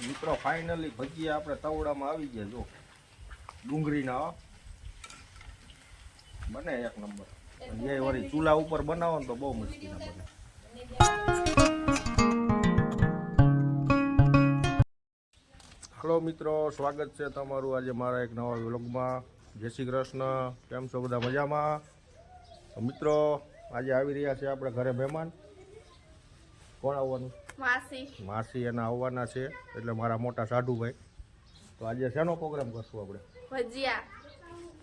મિત્રો ફાઇનલી ભજીયા આપણે તવડામાં આવી ગયા. જો ડુંગળીના બને એક નંબર. એ વળી ચૂલા ઉપર બનાવો ને તો બહુ મુશ્કેલ બને. હલો મિત્રો, સ્વાગત છે તમારું આજે મારા એક નવા વ્લોગમાં. જય શ્રી કૃષ્ણ. કેમ છો બધા? મજામાં? તો મિત્રો આજે આવી રહ્યા છે આપણે ઘરે મહેમાન. કોણ આવવાનું? માસી એના આવવાના છે, એટલે મારા મોટા સાઢુભાઈ. તો આજે શેનો પ્રોગ્રામ કરશું આપણે? ભજીયા.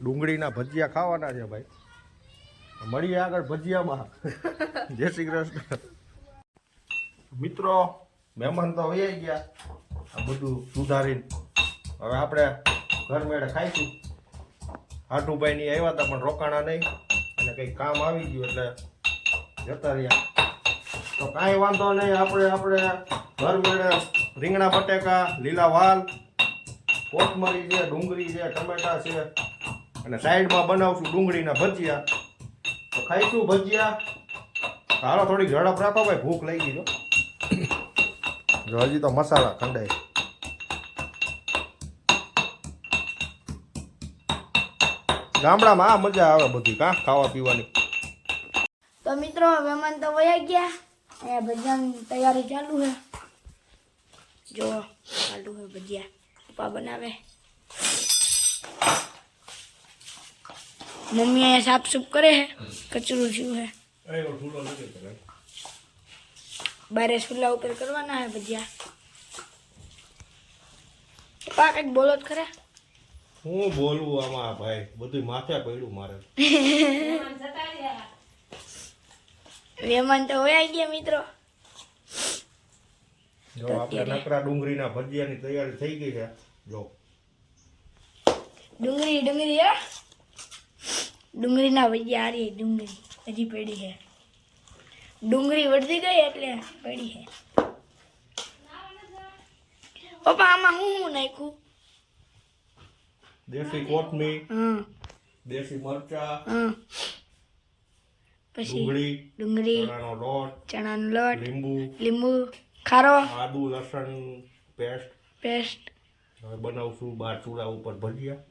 ડુંગળીના ભજીયા ખાવાના છે ભાઈ. મળીએ આગળ ભજીયામાં. જય શ્રી કૃષ્ણ. મિત્રો મહેમાન તો વહી ગયા, આ બધું સુધારીને હવે આપણે ઘર મેળે ખાઈશું. હાટુભાઈ ની આવ્યા હતા પણ રોકાણા નહીં, અને કંઈક કામ આવી ગયું એટલે જતા રહ્યા. તો કાંઈ વાંધો નહીં, આપણે ઘર મેળે રીંગણા બટેકા, લીલા વાલ, કોથમરી છે, ડુંગળી છે, ટમેટા છે, અને સાઈડમાં બનાવશું ડુંગળીના ભજીયા. તો ખાઈશું ભજીયા. હાલો થોડીક ઝડપ રાખો ભાઈ, ભૂખ લાગી ગઈ. જો હજી તો મસાલા ખંડાય. ગામડામાં આ મજા આવે બધી ખાવા પીવાની. તો મિત્રો મહેમાન તો વયા ગયા. અહીંયા ભજીયાની તૈયારી ચાલુ છે. જો ચાલુ છે ભજીયા, પપ્પા બનાવે. મમ્મી અહીંયા સાફ સૂફ કરે છે, કચરું થયું છે. બારે ચૂલા ઉપર કરવાના છે ભજીયા. પપ્પા કંઈક બોલો જ ખરા. હું બોલવું આમાં ભાઈ, બધું માથે પડ્યું મારે. મહેમાન તો વયા ગયા મિત્રો. જો આપણે નકરા ડુંગળીના ભજીયાની તૈયારી થઈ ગઈ છે. જો ડુંગળી હે, ડુંગળીના ભજીયા હારી. ડુંગળી હજી પડી છે. ડુંગળી વધી ગઈ એટલે પડી છે. પપ્પા આમાં હું નાખ્યું? દેશી કોથમીર, હા, દેશી મરચા, હા, પછી ડુંગળી, ચણાનો લોટ, ચણાનો લોટ, લીંબુ, ખારો, આદુ લસણ પેસ્ટ. હવે બનાવશું બાર ચૂલા ઉપર ભજીયા.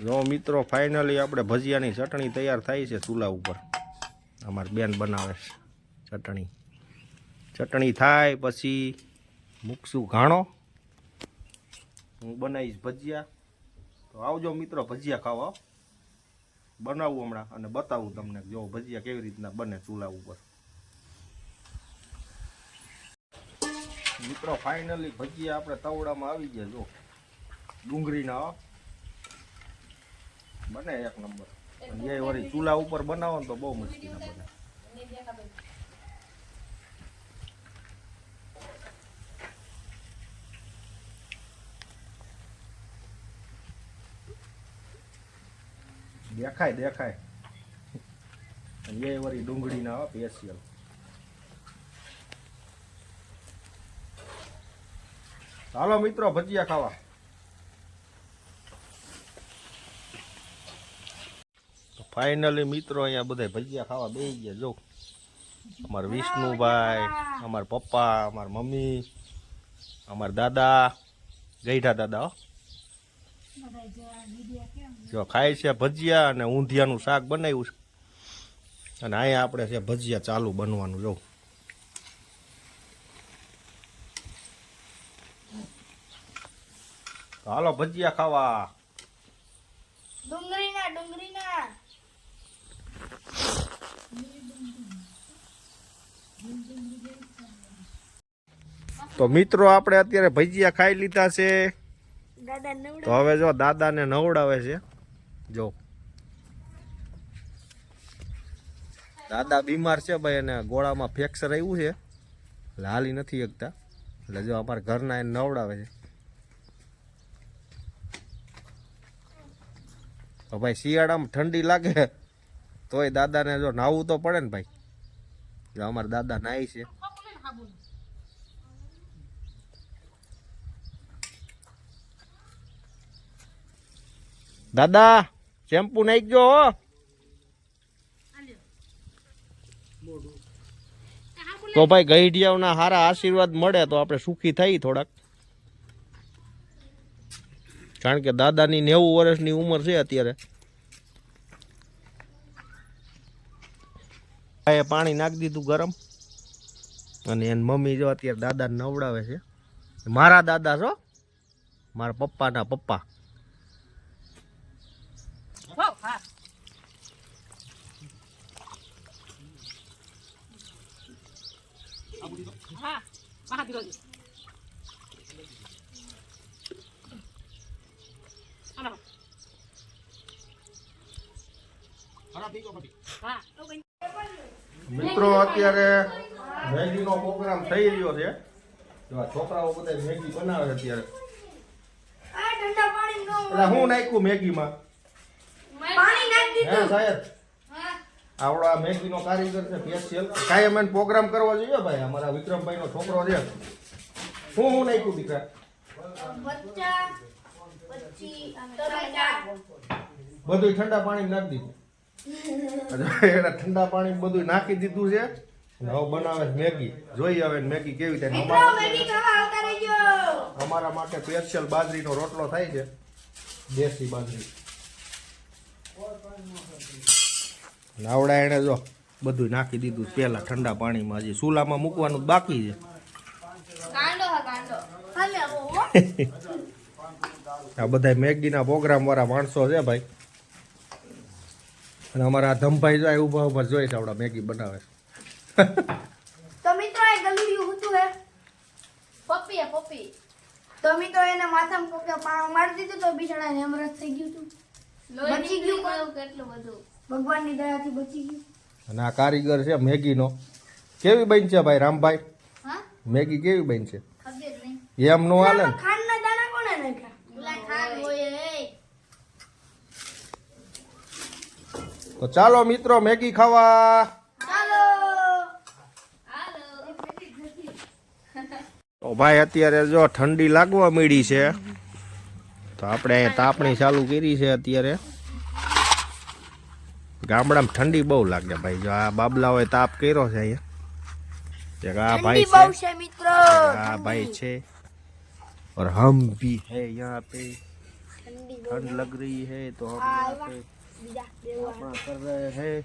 જો મિત્રો ફાઇનલી આપણે ભજીયાની ચટણી તૈયાર થાય છે ચૂલા ઉપર. અમારી બેન બનાવે છે ચટણી થાય પછી મૂકશું ઘાણો. હું બનાવીશ ભજીયા. તો આવજો મિત્રો ભજીયા ખાવા. બનાવું હમણાં અને બતાવું તમને જો ભજીયા કેવી રીતના બને ચૂલા ઉપર. મિત્રો ફાઇનલી ભજીયા આપણે તવડામાં આવી ગયા. જો ડુંગળીના બને એક નંબર. એ વળી ચૂલા ઉપર બનાવો ને તો બહુ મુશ્કેલ બને. દેખાય એ વળી ડુંગળીના સ્પેશિયલ. હાલો મિત્રો ભજીયા ખાવા. ફાઇનલી મિત્રો અહીંયા બધા ભજીયા ખાવા બેસી ગયા. જો અમારા વિષ્ણુભાઈ, અમારા પપ્પા, અમારા મમ્મી, અમારા દાદા, ગઈઢા દાદા. જો ખાય છે ભજીયા અને ઊંધિયાનું શાક બનાવ્યું છે. અને અહીંયા આપણે છે ભજીયા ચાલુ બનવાનું. જો હાલો ભજીયા ખાવા. ડુંગળીના તો મિત્રો આપણે અત્યારે ભજીયા ખાઈ લીધા છે. દાદા તો હવે જો દાદાને નવડાવે છે. જો દાદા બીમાર છે ભાઈ, એને ગોળામાં ફ્રેક્ચર આવ્યું છે એટલે હાલી નથી શકતા. એટલે જો અમારા ઘરના એને નવડાવે છે. તો ભાઈ શિયાળામાં ઠંડી લાગે તોય દાદાને જો નાહવું તો પડે ને ભાઈ. જો અમારા દાદા નાહી છે. દાદા શેમ્પુ નાખજો. તો તો ભાઈ ગઈઢિયાઓના સારા આશીર્વાદ મળે તો આપણે સુખી થઈ થોડાક. કારણ કે દાદાની 90 વર્ષની ઉંમર છે અત્યારે. પાણી નાખી દીધું ગરમ અને એની મમ્મી જો અત્યારે દાદાને નવડાવે છે. મારા દાદા છો, મારા પપ્પાના પપ્પા. મિત્રો અત્યારે મેગીનો પ્રોગ્રામ થઈ રહ્યો છે. છોકરાઓ બધા મેગી બનાવે છે અત્યારે. એટલે હું નાખ્યું મેગીમાં? હે સાહેબ, આવડો મેગીનો કારીગર છે સ્પેશિયલ. કાયમ એને પ્રોગ્રામ કરવો જોઈએ ભાઈ. અમારા વિક્રમભાઈનો છોકરો છે. હું નાખ્યું દીકરા? બધું ઠંડા પાણી નાખી દીધું. એને ઠંડા પાણી બધું નાખી દીધું છે. હવે બનાવે મેગી. જોઈએ હવે મેગી કેવી થાય. અમારા માટે સ્પેશિયલ બાજરીનો રોટલો થાય છે, દેશી બાજરી. નાવડા એને જો બધું નાખી દીધું પેલા ઠંડા પાણીમાં. હજી ચૂલામાં મૂકવાનું બાકી છે. આ બધા મેગીના પ્રોગ્રામ વાળા માણસો છે ભાઈ. અને અમારા ધમભાઈ જાય ઉભા ઉભા જોઈ છે આવડા મેગી બનાવે. તો મિત્રો એ ગલુડિયું હતું હે પપ્પી પપ્પી. તો મિત્રો એને માથામાં કોકે પાણો મારી દીધું તો બિચારાને એમરજ થઈ ગયું હતું. બચી ગયું પણ કેટલું બધું ભગવાનની દયાથી બચી ગયું. અને આ કારીગર છે મેગીનો. કેવી બની છે ભાઈ રામભાઈ? હા, મેગી કેવી બની છે? ખબર નહીં. એમ નો હાલે ને. ખાંડના દાણા કોણે નાખ્યા? ઓલા ખાંડ હોય એ. તો ચાલો મિત્રો મેગી ખાવા. ચાલો. તો ભાઈ અત્યારે જો ઠંડી લાગવા માંડી છે તો આપણે અહીંયા તાપણી ચાલુ કરી છે અત્યારે. ગામડામાં ઠંડી બહુ લાગે ભાઈ. જો આ બાબલાઓએ તાપ કર્યો છે અહીંયા. આ ભાઈ છે મિત્રો. આ ભાઈ છે और हम भी है यहाँ पे. ठंड लग रही है तो हम यहाँ पे अपना कर रहे हैं.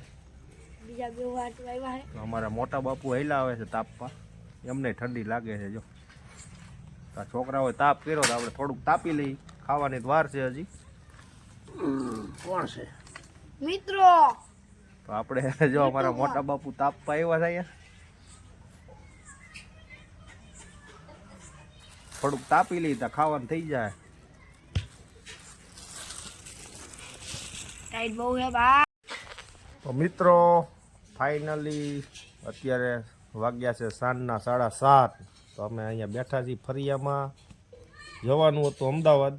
અમારા મોટા બાપુ હેલા આવે છે તાપમાં. એમને ઠંડી લાગે છે. જો આ છોકરાઓએ તાપ કર્યો તો આપણે થોડુંક તાપી લઈ. ખાવાની વાર છે હજી. કોણ છે મિત્રો? તો આપણે જો અમારા મોટા બાપુ તાપવા આવ્યા છે અહીંયા. થોડુંક તાપી લઈ તો ખાવાનું થઈ જાય. ટાઈટ બહુ હે બા. તો મિત્રો ફાઇનલી અત્યારે વાગ્યા છે સાંજના 7:30. તો અમે અહીંયા બેઠા છીએ ફરિયામાં. જવાનું હતું અમદાવાદ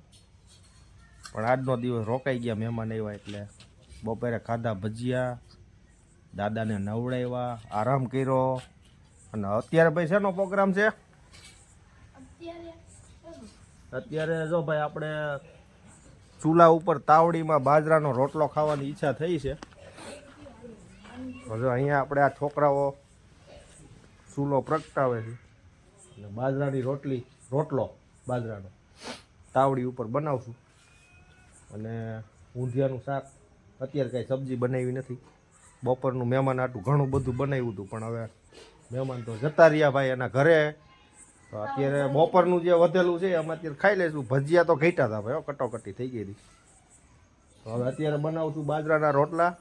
પણ આજનો દિવસ રોકાઈ ગયા. મહેમાન આવ્યા એટલે બપોરે ખાધા ભજીયા, દાદાને નવડાવ્યા, આરામ કર્યો. અને અત્યારે ભાઈ શેનો પ્રોગ્રામ છે? અત્યારે જો ભાઈ આપણે ચૂલા ઉપર તાવડીમાં બાજરાનો રોટલો ખાવાની ઈચ્છા થઈ છે. હવે અહીંયા આપણે આ છોકરાઓ ચૂલો પ્રગટાવે છે અને બાજરાની રોટલો બાજરાનો તાવડી ઉપર બનાવશું. અને ઊંધિયાનું શાક. અત્યારે કાંઈ સબ્જી બનાવી નથી. બપોરનું મહેમાન આટલું ઘણું બધું બનાવ્યું હતું પણ હવે મહેમાન તો જતા રહ્યા ભાઈ એના ઘરે. તો અત્યારે બપોરનું જે વધેલું છે અમે અત્યારે ખાઈ લઈશું. ભજીયા તો ઘટ્યા હતા ભાઈ, કટોકટી થઈ ગઈ હતી. તો હવે અત્યારે બનાવશું બાજરાના રોટલા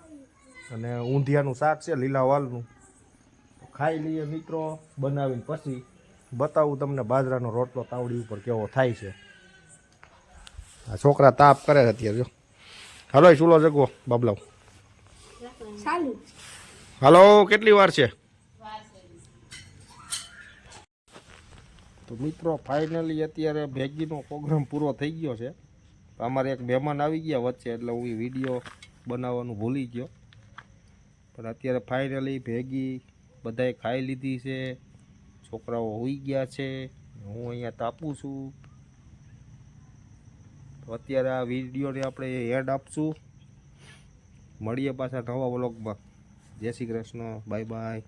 અને ઊંધિયાનું શાક છે લીલા વાલનું. ખાઈ લઈએ મિત્રો. બનાવીને પછી બતાવું તમને બાજરાનો રોટલો તાવડી ઉપર કેવો થાય છે. આ છોકરા તાપ કરે છે અત્યારે. જો હાલો ચૂલો જગવો બાબલાવ. હાલો કેટલી વાર છે? તો મિત્રો ફાઇનલી અત્યારે મેગીનો પ્રોગ્રામ પૂરો થઈ ગયો છે. અમારે એક મહેમાન આવી ગયા વચ્ચે એટલે હું વિડીયો બનાવવાનું ભૂલી ગયો. પણ અત્યારે ફાઇનલી મેગી બધાએ ખાઈ લીધી છે. છોકરાઓ હોઈ ગયા છે. હું અહીંયા તાપું છું. તો અત્યારે આ વિડીયોને આપણે એડ આપશું. મળીએ પાછા નવા વ્લોગમાં. જય શ્રી કૃષ્ણ. Bye bye.